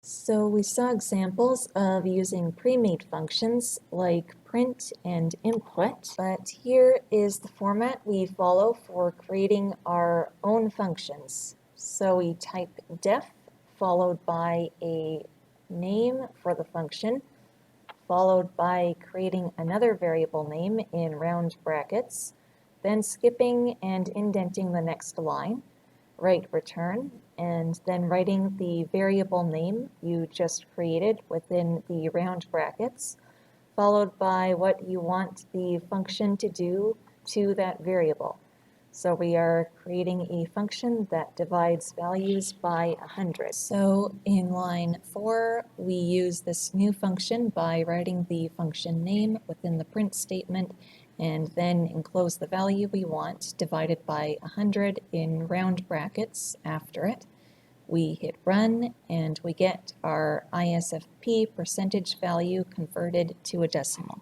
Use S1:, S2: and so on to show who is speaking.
S1: So we saw examples of using pre-made functions like print and input, but here is the format we follow for creating our own functions. So we type def followed by a name for the function, followed by creating another variable name in round brackets, then skipping and indenting the next line, write return, and then writing the variable name you just created within the round brackets, followed by what you want the function to do to that variable. So we are creating a function that divides values by 100. So in line 4, we use this new function by writing the function name within the print statement and then enclose the value we want divided by 100 in round brackets after it. We hit run and we get our ISFP percentage value converted to a decimal.